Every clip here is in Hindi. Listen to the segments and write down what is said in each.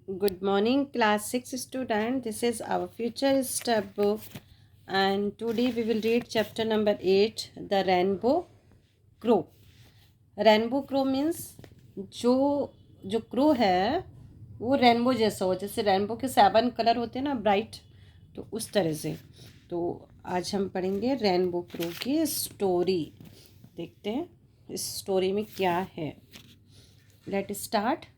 Good morning, class 6 student. This is our future step book, and today we will read chapter number 8, The Rainbow Crow. Rainbow Crow means जो जो क्रो है वो रेनबो जैसा हो, जैसे रेनबो के 7 कलर होते हैं ना, ब्राइट, तो उस तरह से। तो आज हम पढ़ेंगे रेनबो क्रो की स्टोरी। देखते हैं इस स्टोरी में क्या है। Let start.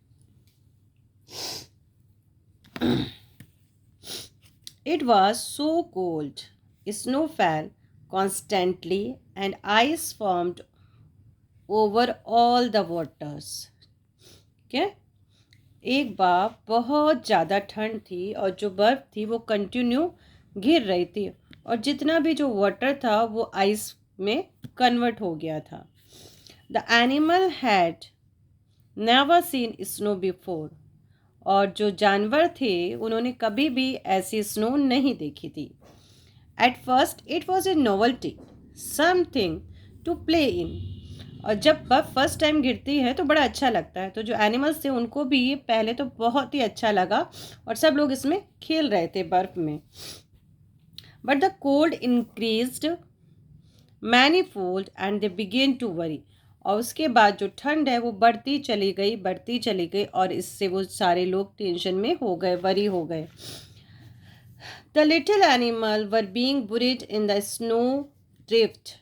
It was so cold. Snow fell constantly and ice formed over all the waters. क्या? एक बार बहुत ज़्यादा ठंड थी और जो बर्फ़ थी वो कंटिन्यू गिर रही थी और जितना भी जो वाटर था वो आइस में कन्वर्ट हो गया था। The animal had never seen snow before. और जो जानवर थे उन्होंने कभी भी ऐसी स्नो नहीं देखी थी। At first it was a novelty, something to play in. और जब बर्फ़ फर्स्ट टाइम गिरती है तो बड़ा अच्छा लगता है, तो जो एनिमल्स थे उनको भी ये पहले तो बहुत ही अच्छा लगा और सब लोग इसमें खेल रहे थे बर्फ़ में। But the cold increased many fold and they begin to worry. और उसके बाद जो ठंड है वो बढ़ती चली गई और इससे वो सारे लोग टेंशन में हो गए, वरी हो गए। The little animal were being buried in the snow drift,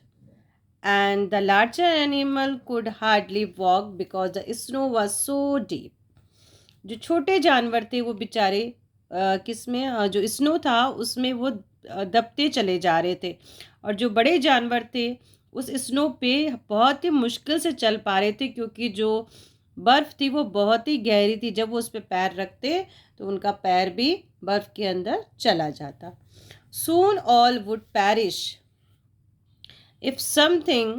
and the larger animal could hardly walk because the snow was so deep. जो छोटे जानवर थे वो बेचारे किसमें जो स्नो था उसमें वो दबते चले जा रहे थे, और जो बड़े जानवर थे उस स्नो पे बहुत ही मुश्किल से चल पा रहे थे क्योंकि जो बर्फ़ थी वो बहुत ही गहरी थी। जब वो उस पर पैर रखते तो उनका पैर भी बर्फ़ के अंदर चला जाता। Soon all would perish if something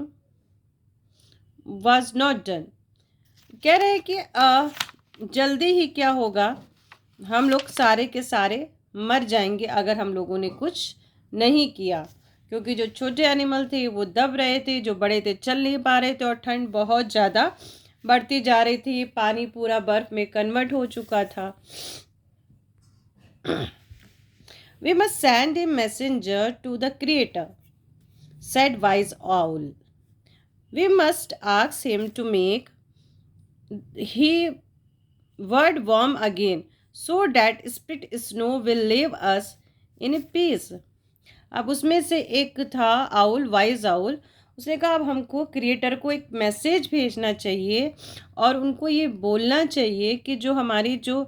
was not done. कह रहे हैं कि जल्दी ही क्या होगा, हम लोग सारे के सारे मर जाएंगे अगर हम लोगों ने कुछ नहीं किया, क्योंकि जो छोटे एनिमल थे वो दब रहे थे, जो बड़े थे चल नहीं पा रहे थे और ठंड बहुत ज़्यादा बढ़ती जा रही थी, पानी पूरा बर्फ़ में कन्वर्ट हो चुका था। We must send a messenger to the Creator, said Wise Owl. We must ask him to make his word warm again, so that split snow will leave us in peace. अब उसमें से एक था आउल, वाइज आउल। उसने कहा अब हमको क्रिएटर को एक मैसेज भेजना चाहिए और उनको ये बोलना चाहिए कि जो हमारी जो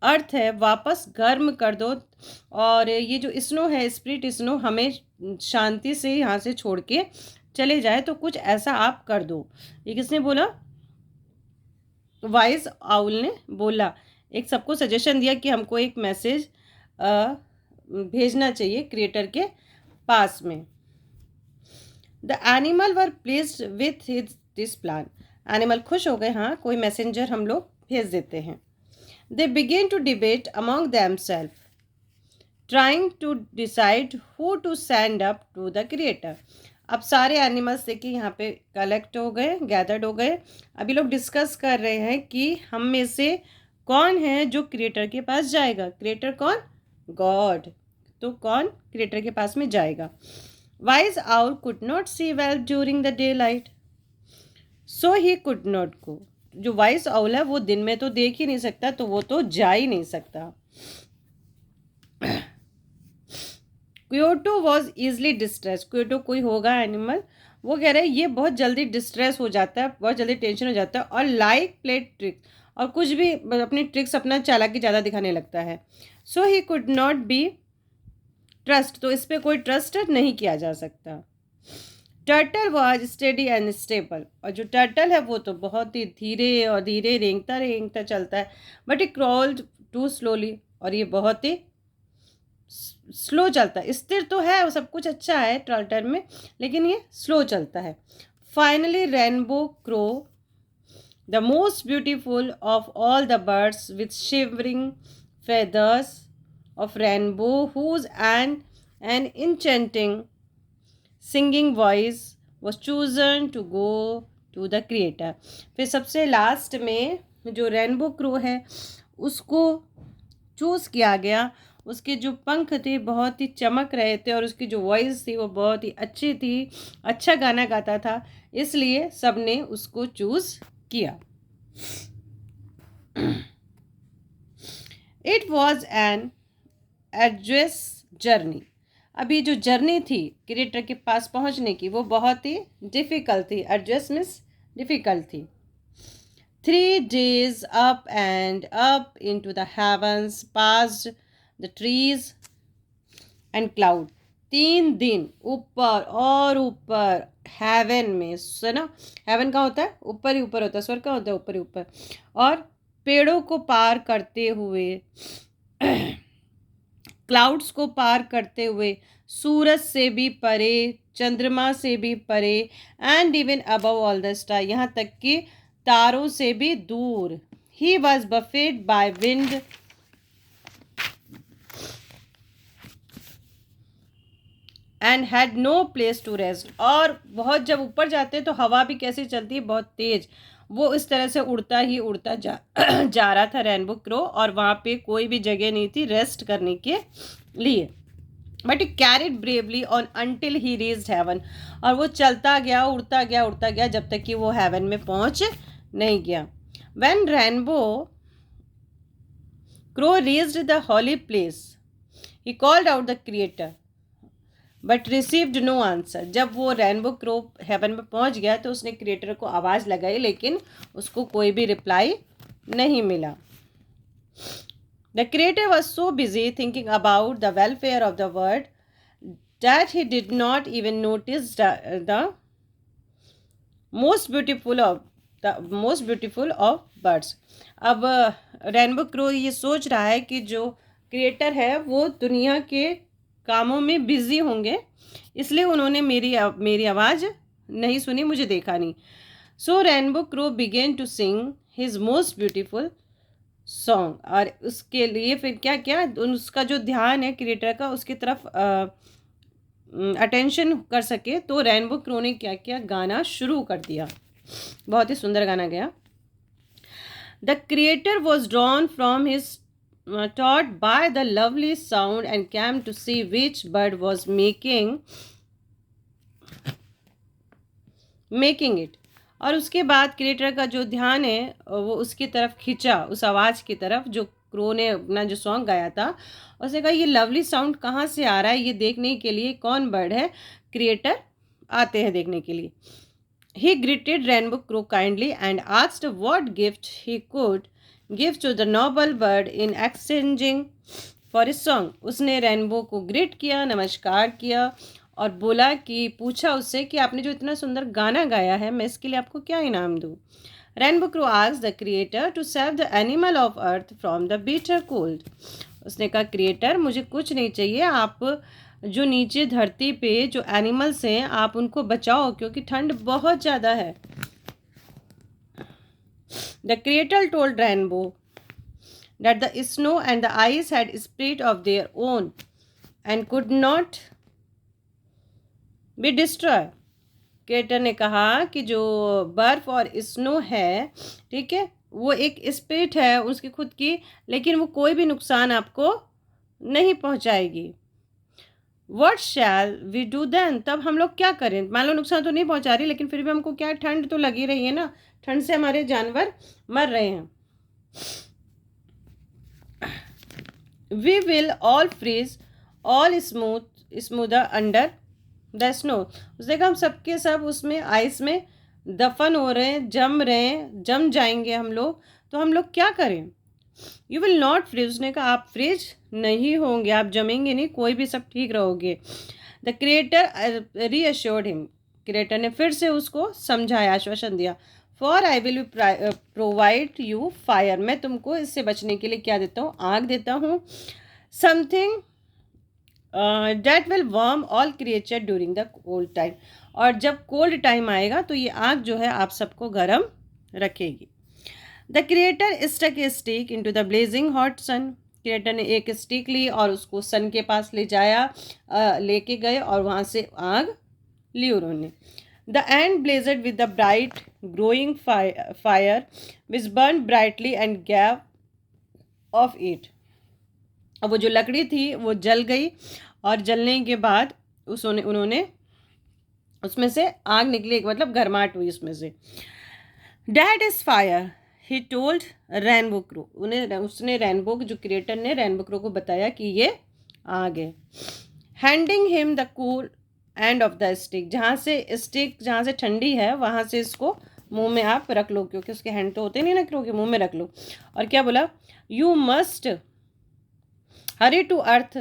अर्थ है वापस गर्म कर दो, और ये जो स्नो है, स्प्लिट स्नो, हमें शांति से यहाँ से छोड़ के चले जाए, तो कुछ ऐसा आप कर दो। ये किसने बोला? वाइज आउल ने बोला, एक सबको सजेशन दिया कि हमको एक मैसेज भेजना चाहिए क्रिएटर के पास में। The animal were pleased with this plan. Animal खुश हो गए, हाँ कोई मैसेंजर हम लोग भेज देते हैं। They begin to debate among themselves, trying to decide who to send up to the creator. अब सारे एनिमल्स देखिए यहाँ पे कलेक्ट हो गए, गैदर्ड हो गए। अभी लोग डिस्कस कर रहे हैं कि हम में से कौन है जो क्रिएटर के पास जाएगा। क्रिएटर कौन? गॉड। तो कौन क्रिएटर के पास में जाएगा? Wise owl could not see well during the daylight, so he could not go. जो वाइज आउल है वो दिन में तो देख ही नहीं सकता, तो वो तो जा ही नहीं सकता। Kyoto was easily distress. Kyoto कोई होगा एनिमल, वो कह रहे हैं ये बहुत जल्दी डिस्ट्रेस हो जाता है, बहुत जल्दी टेंशन हो जाता है, और लाइक प्लेड ट्रिक्स, और कुछ भी अपनी ट्रिक्स, अपना चालाकी ज़्यादा दिखाने लगता है। So he could not be trust, तो इस पर कोई ट्रस्ट नहीं किया जा सकता। Turtle was steady and stable, और जो टर्टल है वो तो बहुत ही धीरे और धीरे रेंगता रेंगता चलता है। But it crawled too slowly, और ये बहुत ही स्लो चलता है। स्थिर तो है, वो सब कुछ अच्छा है टर्टल में, लेकिन ये स्लो चलता है। Finally rainbow crow, the most beautiful of all the birds with shivering feathers of rainbow, whose an enchanting singing voice was chosen to go to the creator. फिर सबसे लास्ट में जो रेनबो क्रो है उसको चूज़ किया गया। उसके जो पंख थे बहुत ही चमक रहे थे और उसकी जो वॉइस थी वो बहुत ही अच्छी थी, अच्छा गाना गाता था, इसलिए सबने उसको चूज़ किया। It was an address journey. अभी जो जर्नी थी क्रिएटर के पास पहुंचने की वो बहुत ही डिफ़िकल्ट थी। एड्रेस मीन्स डिफ़िकल्ट थी। 3 days up and up into the heavens, past the trees and cloud. 3 दिन ऊपर और ऊपर हेवन में, सुना, हेवन का होता है ऊपर ही ऊपर होता है, स्वर्ग का होता है ऊपर ही ऊपर, और पेड़ों को पार करते हुए क्लाउड्स को पार करते हुए, सूरज से भी परे, चंद्रमा से भी परे, and even above all the star, यहाँ तक कि तारों से भी दूर। He was buffeted by wind and had no place to rest. और बहुत जब ऊपर जाते हैं तो हवा भी कैसी चलती है, बहुत तेज। वो इस तरह से उड़ता ही उड़ता जा रहा था रेनबो क्रो, और वहाँ पे कोई भी जगह नहीं थी रेस्ट करने के लिए। But he carried bravely on until he reached heaven. और वो चलता गया, उड़ता गया, उड़ता गया, जब तक कि वो हेवन में पहुंच नहीं गया। When rainbow crow reached the holy place, he called out the creator but received no answer. जब वो रेनबो क्रो हेवन में पहुंच गया तो उसने क्रिएटर को आवाज़ लगाई, लेकिन उसको कोई भी रिप्लाई नहीं मिला। The creator was so busy thinking about the welfare of the world that he did not even notice the most beautiful of birds. अब रेनबो क्रो ये सोच रहा है कि जो क्रिएटर है वो दुनिया के कामों में बिजी होंगे, इसलिए उन्होंने मेरी आवाज़ नहीं सुनी, मुझे देखा नहीं। So rainbow crow begin to sing his most beautiful song. और उसके लिए फिर क्या क्या, उसका जो ध्यान है क्रिएटर का उसकी तरफ अटेंशन कर सके, तो रेनबो क्रो ने क्या किया, गाना शुरू कर दिया। बहुत ही सुंदर गाना गया। The creator was drawn from his taught by the lovely sound and came to see which bird was making it. और उसके बाद क्रिएटर का जो ध्यान है वो उसकी तरफ खिंचा, उस आवाज़ की तरफ जो क्रो ने अपना जो सॉन्ग गाया था। उसने कहा ये लवली साउंड कहाँ से आ रहा है, ये देखने के लिए कौन बर्ड है। क्रिएटर आते हैं देखने के लिए। He greeted rainbow crow kindly and asked what gift he could give to the noble bird in exchanging for his song. उसने रेनबो को ग्रीट किया, नमस्कार किया और बोला कि पूछा उससे कि आपने जो इतना सुंदर गाना गाया है, मैं इसके लिए आपको क्या इनाम दूँ। Rainbow crow asked the creator to save the animal of earth from the bitter cold. उसने कहा क्रिएटर मुझे कुछ नहीं चाहिए, आप जो नीचे धरती पे जो एनिमल्स हैं आप उनको बचाओ, क्योंकि ठंड बहुत ज़्यादा है। The creator told rainbow that the snow and the ice had spirit of their own and could not be destroyed. Creator ने कहा कि जो बर्फ और स्नो है, ठीक है, वो एक स्पिरिट है उसकी खुद की, लेकिन वो कोई भी नुकसान आपको नहीं पहुंचाएगी। What shall we do then? तब हम लोग क्या करें? मान लो नुकसान तो नहीं पहुंचा रही, लेकिन फिर भी हमको क्या, ठंड तो लगी रही है ना, ठंड से हमारे जानवर मर रहे हैं। We will all freeze all smoother under the snow. उसने कहा हम सबके सब उसमें आइस में दफन हो रहे हैं, जम जाएंगे हम लोग, तो हम लोग क्या करें। यू विल नॉट फ्रीज, उसने कहा आप फ्रीज नहीं होंगे, आप जमेंगे नहीं, कोई भी सब ठीक रहोगे। The creator reassured him, creator ने फिर से उसको समझाया, आश्वासन दिया। For I will provide you fire, मैं तुमको इससे बचने के लिए क्या देता हूँ, आग देता हूँ। Something that will warm all creature during the cold time, और जब कोल्ड टाइम आएगा तो ये आग जो है आप सबको गर्म रखेगी। The creator stuck a stick into the blazing hot sun, creator ने एक स्टिक ली और उसको सन के पास लेके गए और वहाँ से आग ली उन्होंने। The end blazed with the bright growing fire which burn brightly and gave off it, और वो जो लकड़ी थी वो जल गई, और जलने के बाद उन्होंने उसमें से आग निकली, मतलब गर्माहट हुई उसमें से। That is fire, he told rainbow crow, उसने रेनबो, जो क्रिएटर ने रेनबो क्रो को बताया कि ये आग है। Handing him the cool end of the stick, जहाँ से ठंडी है वहाँ से इसको मुंह में आप रख लो, क्योंकि उसके हैंड तो होते नहीं ना क्रो के, मुंह में रख लो। और क्या बोला, you must hurry to earth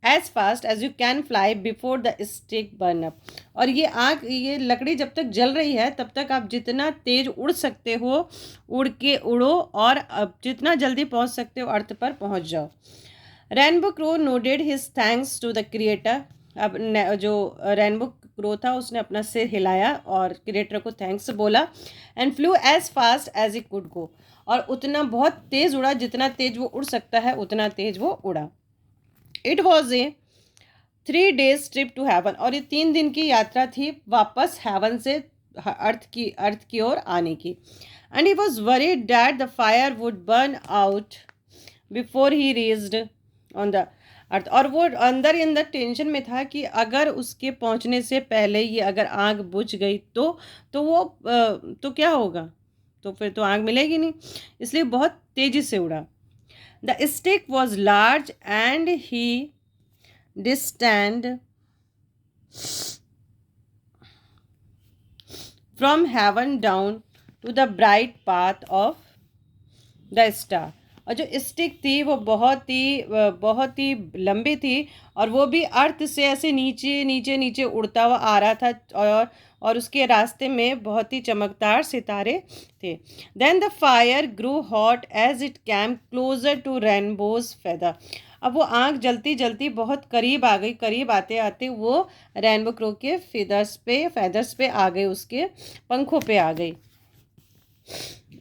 as fast as you can fly before the stick burn up. और ये लकड़ी जब तक जल रही है तब तक आप जितना तेज उड़ सकते हो उड़ के उड़ो, और अब जितना जल्दी पहुंच सकते हो अर्थ पर पहुंच जाओ। Rainbow crow nodded his thanks to the creator. अब जो रेनबो क्रो था उसने अपना सिर हिलाया और क्रिएटर को थैंक्स बोला। And flew as fast as he could go, और उतना बहुत तेज उड़ा, जितना तेज वो उड़ सकता है उतना तेज वो उड़ा। It was a 3 days trip to heaven, और ये 3 दिन की यात्रा थी वापस हेवन से अर्थ की ओर आने की। And he was worried that the fire would burn out before he reached on the earth, और वो अंदर टेंशन में था कि अगर उसके पहुंचने से पहले ये अगर आग बुझ गई तो वो तो क्या होगा, तो फिर तो आग मिलेगी नहीं, इसलिए बहुत तेजी से उड़ा। The stick was large and he distant from heaven down to the bright path of the star। और जो स्टिक थी वो बहुत ही लंबी थी, और वो भी अर्थ से ऐसे नीचे नीचे नीचे उड़ता हुआ आ रहा था, और उसके रास्ते में बहुत ही चमकदार सितारे थे। Then the fire grew hot as it came closer to rainbow's feather. अब वो आग जलती जलती बहुत करीब आ गई, करीब आते आते वो रेनबो क्रो के फेदर्स पे आ गई, उसके पंखों पे आ गई।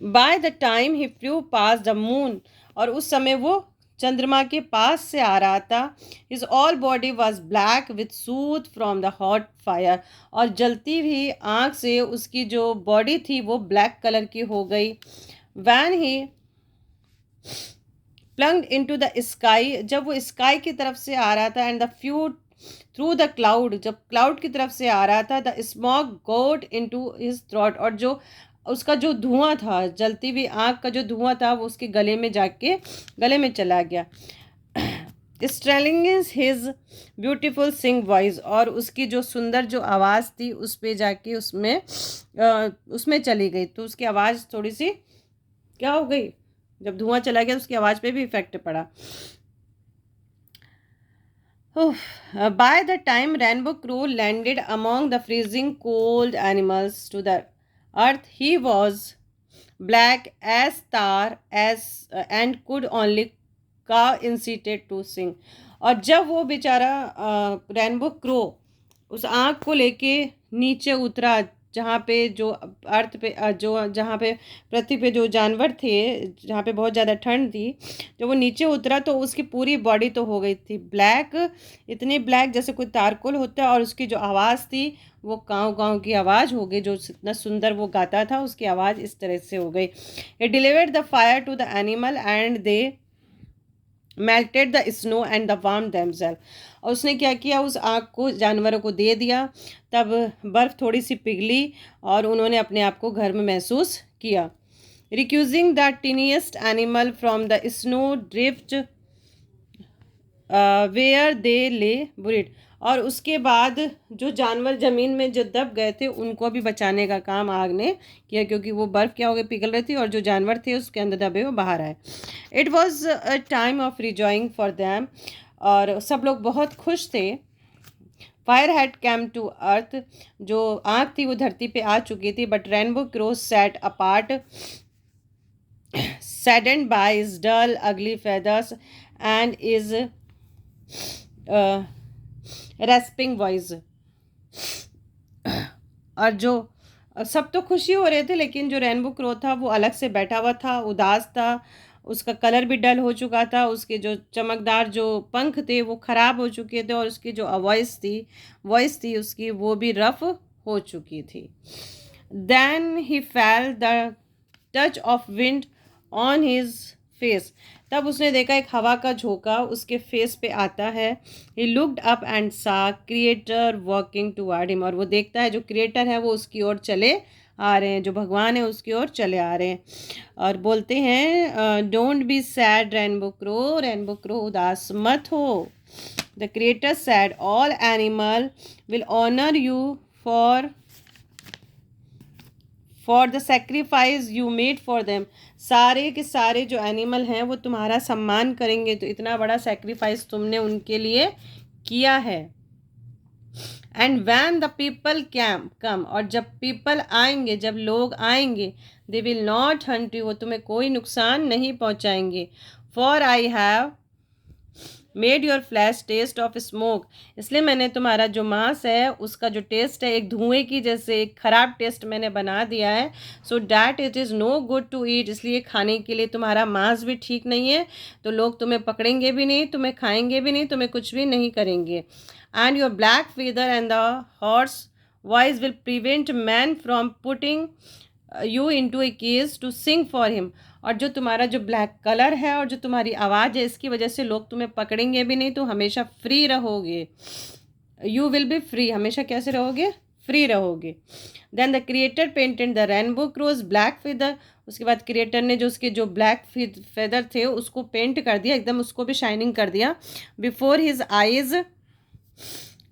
Bye the time he flu pass the moon, और उस समय वो चंद्रमा के पास से आ रहा था। His all body was black with soothe from the hot fire, और जलती हुई आग से उसकी जो बॉडी थी वो ब्लैक कलर की हो गई। When he plunged into the sky, जब वो स्काई की तरफ से आ रहा था, and the flew through the cloud, जब क्लाउड की तरफ से आ रहा था, the smog got into his throat, और जो उसका जो धुआं था, जलती हुई आग का जो धुआं था वो उसके गले में चला गया। स्ट्रेलिंग हिज ब्यूटीफुल सिंग वॉइस, और उसकी जो सुंदर जो आवाज़ थी उस पे जाके उसमें चली गई, तो उसकी आवाज़ थोड़ी सी क्या हो गई, जब धुआं चला गया तो उसकी आवाज़ पे भी इफेक्ट पड़ा। By the time rainbow crow landed among the freezing cold animals to the earth, he was black as tar as and could only caw instead to sing. और जब वो बेचारा रेनबो क्रो उस आग को लेके नीचे उतरा, जहाँ पे जो अर्थ पे जहाँ पे पृथ्वी पे जो जानवर थे, जहाँ पे बहुत ज़्यादा ठंड थी, जब वो नीचे उतरा तो उसकी पूरी बॉडी तो हो गई थी ब्लैक, इतनी ब्लैक जैसे कोई तारकोल होता है, और उसकी जो आवाज़ थी वो गाँव गाँव की आवाज़ हो गई, जो इतना सुंदर वो गाता था उसकी आवाज़ इस तरह से हो गई। He delivered the fire to the animal and they melted the snow and the warmed themselves। और उसने क्या किया, उस आग को जानवरों को दे दिया, तब बर्फ़ थोड़ी सी पिघली और उन्होंने अपने आप को घर में महसूस किया। Rescuing the tiniest animal from the snow drift where they lay buried. और उसके बाद जो जानवर ज़मीन में जो दब गए थे उनको भी बचाने का काम आग ने किया, क्योंकि वो बर्फ़ क्या हो गई, पिघल रही थी, और जो जानवर थे उसके अंदर दबे वो बाहर आए। It was a time of rejoicing for them, और सब लोग बहुत खुश थे। Fire had came to earth, जो आग थी वो धरती पे आ चुकी थी, but rainbow crow sat apart saddened by his dull ugly feathers and his rasping voice। और जो सब तो खुशी हो रहे थे, लेकिन जो रेनबो क्रो था वो अलग से बैठा हुआ था, उदास था, उसका कलर भी डल हो चुका था, उसके जो चमकदार जो पंख थे वो ख़राब हो चुके थे, और उसकी जो वॉइस थी उसकी वो भी रफ हो चुकी थी। Then he felt the touch of wind on his face. तब उसने देखा एक हवा का झोंका उसके फेस पे आता है। ही लुक्ड अप एंड सा क्रिएटर वॉकिंग टुवर्ड हिम, और वो देखता है जो क्रिएटर है वो उसकी ओर चले आ रहे हैं, जो भगवान है उसकी ओर चले आ रहे हैं। और बोलते हैं don't be sad rainbow crow उदास मत हो। The creator said all animal will honour you for the sacrifice you made for them. सारे के सारे जो एनिमल हैं वो तुम्हारा सम्मान करेंगे, तो इतना बड़ा सेक्रीफाइस तुमने उनके लिए किया है। And when the people come, और जब पीपल आएंगे, जब लोग आएंगे, they will not hunt you, वो तुम्हें कोई नुकसान नहीं पहुंचाएंगे। For I have made your flesh taste of smoke, इसलिए मैंने तुम्हारा जो मांस है उसका जो टेस्ट है एक धुएं की जैसे एक खराब टेस्ट मैंने बना दिया है। So that it is no good to eat, इसलिए खाने के लिए तुम्हारा मांस भी ठीक नहीं है, तो लोग तुम्हें पकड़ेंगे भी नहीं, तुम्हें खाएंगे भी नहीं, तुम्हें कुछ भी नहीं करेंगे। And your black feather and the hoarse voice will prevent man from putting you into a cage to sing for him, और जो तुम्हारा जो ब्लैक कलर है और जो तुम्हारी आवाज़ है इसकी वजह से लोग तुम्हें पकड़ेंगे भी नहीं, तो हमेशा फ्री रहोगे। यू विल बी फ्री, हमेशा कैसे रहोगे? फ्री रहोगे। Then the creator painted the rainbow crow's black feather, उसके बाद क्रिएटर ने जो उसके जो ब्लैक फेदर थे उसको पेंट कर दिया, एकदम उसको भी शाइनिंग कर दिया। Before his eyes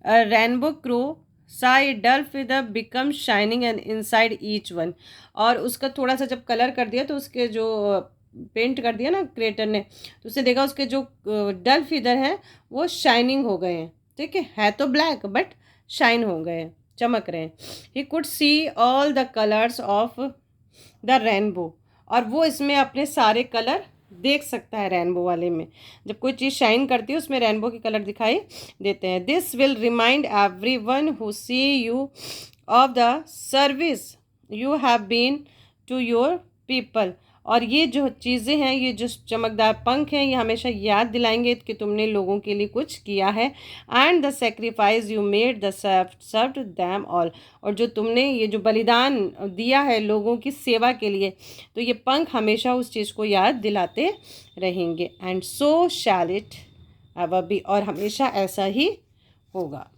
rainbow crow सा ए डल feather become shining and inside each one, और उसका थोड़ा सा जब कलर कर दिया तो उसके जो पेंट कर दिया ना क्रिएटर ने, तो उसने देखा उसके जो डल feather हैं वो शाइनिंग हो गए हैं। ठीक है तो ब्लैक बट शाइन हो गए हैं, चमक रहे हैं। He could see all the colours of the rainbow, और वो इसमें अपने सारे कलर देख सकता है रेनबो वाले में। जब कोई चीज़ शाइन करती है उसमें रेनबो के कलर दिखाई देते हैं। This will remind everyone who see you of the service you have been to your people, और ये जो चीज़ें हैं, ये जो चमकदार पंख हैं, ये हमेशा याद दिलाएंगे कि तुमने लोगों के लिए कुछ किया है। And the sacrifice you made the served them all, और जो तुमने ये जो बलिदान दिया है लोगों की सेवा के लिए, तो ये पंख हमेशा उस चीज़ को याद दिलाते रहेंगे। And so shall it ever be, और हमेशा ऐसा ही होगा।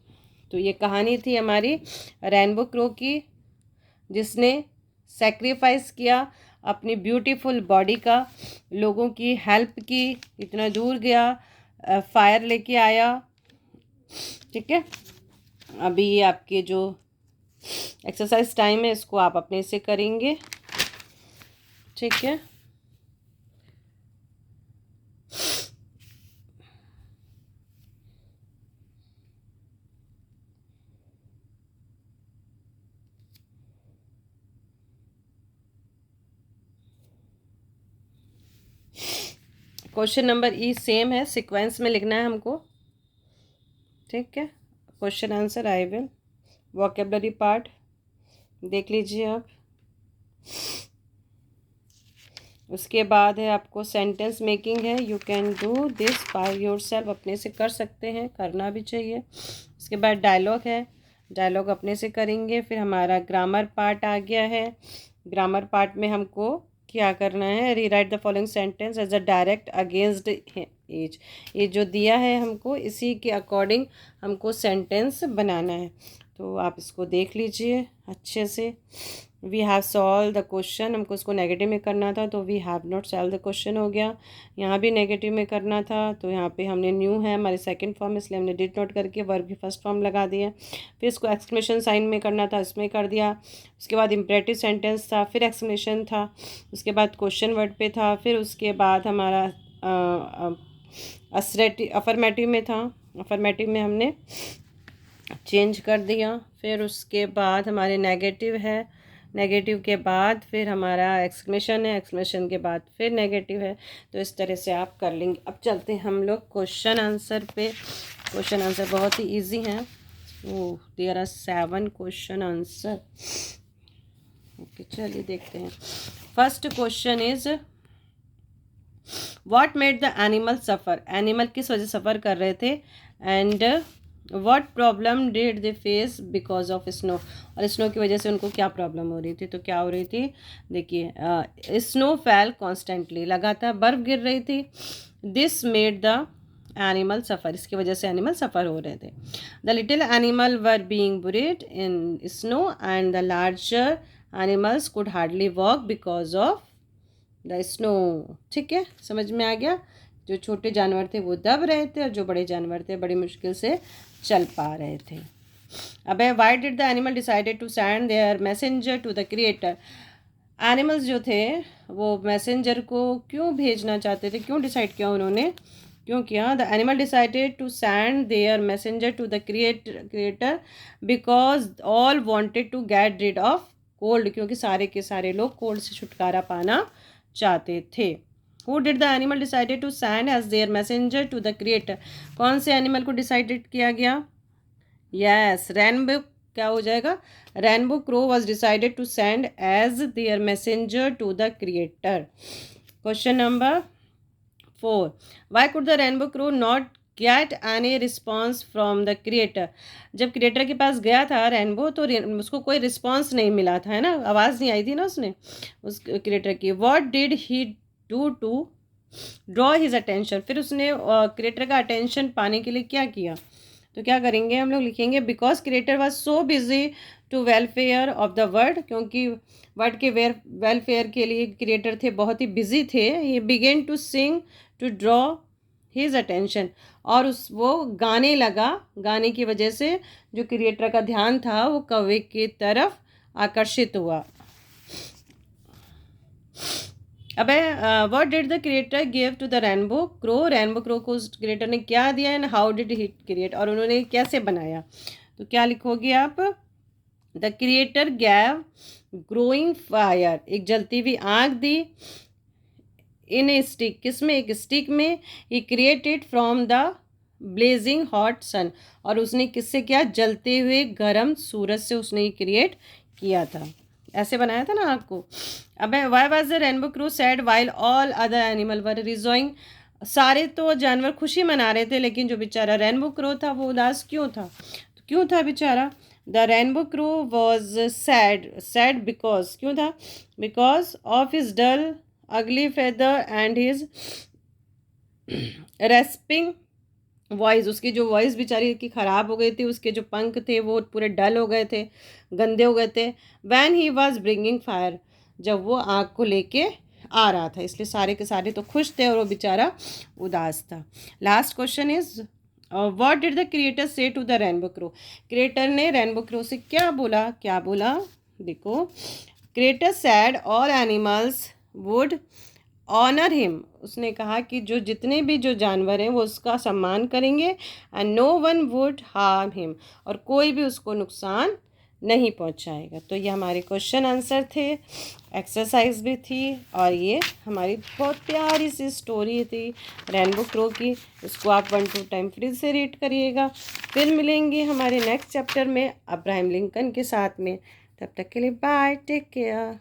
तो ये कहानी थी हमारी रेनबो क्रो की, जिसने सेक्रीफाइस किया अपनी ब्यूटीफुल बॉडी का, लोगों की हेल्प की, इतना दूर गया, फायर लेके आया। ठीक है, अभी ये आपके जो एक्सरसाइज टाइम है इसको आप अपने से करेंगे। ठीक है, क्वेश्चन नंबर ई सेम है, सीक्वेंस में लिखना है हमको। ठीक है, question answer I will, vocabulary part देख लीजिए आप। उसके बाद है आपको सेंटेंस मेकिंग है, you can do this by yourself, अपने से कर सकते हैं, करना भी चाहिए। उसके बाद डायलॉग है, डायलॉग अपने से करेंगे। फिर हमारा ग्रामर पार्ट आ गया है, ग्रामर पार्ट में हमको क्या करना है, rewrite the following sentence as a direct against as, ये जो दिया है हमको इसी के अकॉर्डिंग हमको सेंटेंस बनाना है। तो आप इसको देख लीजिए अच्छे से। We have solve the question, हमको उसको नेगेटिव में करना था तो we have not solve the question हो गया। यहाँ भी नेगेटिव में करना था तो यहाँ पे हमने न्यू है हमारी सेकंड फॉर्म, इसलिए हमने डिड नॉट करके वर्ब की फर्स्ट फॉर्म लगा दिया। फिर इसको एक्सक्लेमेशन साइन में करना था, इसमें कर दिया। उसके बाद इम्परेटिव सेंटेंस था, फिर एक्सक्लेमेशन था, उसके बाद क्वेश्चन वर्ड पे था, फिर उसके बाद हमारा अफर्मेटिव में था, अफर्मेटिव में हमने चेंज कर दिया। फिर उसके बाद हमारे नेगेटिव है, नेगेटिव के बाद फिर हमारा एक्सक्लेमेशन है, एक्सक्लेमेशन के बाद फिर नेगेटिव है। तो इस तरह से आप कर लेंगे। अब चलते हैं हम लोग क्वेश्चन आंसर पे। क्वेश्चन आंसर बहुत ही इजी हैं। Oh, there are 7 question answer. Okay, चलिए देखते हैं। First question is what made the animal suffer, animal किस वजह सफ़र कर रहे थे। And what problem did they face because of snow, और स्नो की वजह से उनको क्या प्रॉब्लम हो रही थी, तो क्या हो रही थी, देखिए स्नो फैल कॉन्स्टेंटली, लगातार बर्फ गिर रही थी। This made the animal suffer, इसकी वजह से एनिमल सफ़र हो रहे थे। The little animal were being buried in snow and the larger animals could hardly walk because of the snow. ठीक है, समझ में आ गया। जो छोटे जानवर थे वो दब रहे थे और जो बड़े जानवर थे बड़ी मुश्किल से चल पा रहे थे। अब है, why did the animal decided to send their messenger to the creator. Animals जो थे वो मैसेंजर को क्यों भेजना चाहते थे, क्यों डिसाइड किया उन्होंने, क्यों किया? The animal decided to send their messenger to the creator because all wanted to get rid of cold, क्योंकि सारे के सारे लोग कोल्ड से छुटकारा पाना चाहते थे। Who did the animal decided to send as their messenger to the creator? कौन से एनिमल को डिसाइडेड किया गया? यस, रेनबो, क्या हो जाएगा? Rainbow crow was decided to send as their messenger to the creator. Question number 4, why could the rainbow crow not get any response from the creator. जब क्रिएटर के पास गया था रेनबो तो उसको कोई रिस्पॉन्स नहीं मिला था, है ना, आवाज़ नहीं आई थी ना उसने उस क्रिएटर की। What did he do to draw his attention, फिर उसने क्रिएटर का अटेंशन पाने के लिए क्या किया, तो क्या करेंगे हम लोग, लिखेंगे because creator was so busy to welfare of the world, क्योंकि वर्ल्ड के वेलफेयर के लिए क्रिएटर थे बहुत ही बिजी थे। He began to sing to draw his attention, और वो गाने लगा, गाने की वजह से जो क्रिएटर का ध्यान था वो कौवे की तरफ आकर्षित हुआ। अब what did the creator give to the rainbow crow, rainbow crow को क्रिएटर ने क्या दिया, and how did he create, और उन्होंने कैसे बनाया, तो क्या लिखोगे आप? The creator gave glowing fire, एक जलती हुई आग दी, इन ए स्टिक, किसमें, एक स्टिक में, he created from the blazing hot sun, और उसने किससे किया, जलते हुए गर्म सूरज से उसने क्रिएट किया था, ऐसे बनाया था ना आग को। अब why was the rainbow crow sad while all other animal were rejoicing, सारे तो जानवर खुशी मना रहे थे लेकिन जो बेचारा रेनबो क्रो था वो उदास क्यों था, तो क्यों था बेचारा? The rainbow crew was sad because, क्यों था? बिकॉज ऑफ हिज डल अगली feather and his respiring voice, उसकी जो वॉइस बेचारी की ख़राब हो गई थी, उसके जो पंख थे वो पूरे डल हो गए थे, गंदे हो गए थे। When he was bringing fire, जब वो आग को लेके आ रहा था, इसलिए सारे के सारे तो खुश थे और वो बेचारा उदास था। Last question is what did the creator say to the rainbow crow, creator ने रेनबो क्रो से क्या बोला, क्या बोला, देखो, creator said all animals would honour him, उसने कहा कि जो जितने भी जो जानवर हैं वो उसका सम्मान करेंगे, and no one would harm him, और कोई भी उसको नुकसान नहीं पहुंचाएगा। तो ये हमारे क्वेश्चन आंसर थे, एक्सरसाइज भी थी, और ये हमारी बहुत प्यारी सी स्टोरी थी रेनबो क्रो की। इसको आप 1-2 टाइम फिर से रीड करिएगा। फिर मिलेंगे हमारे नेक्स्ट चैप्टर में अब्राहम लिंकन के साथ में। तब तक के लिए बाय, टेक केयर।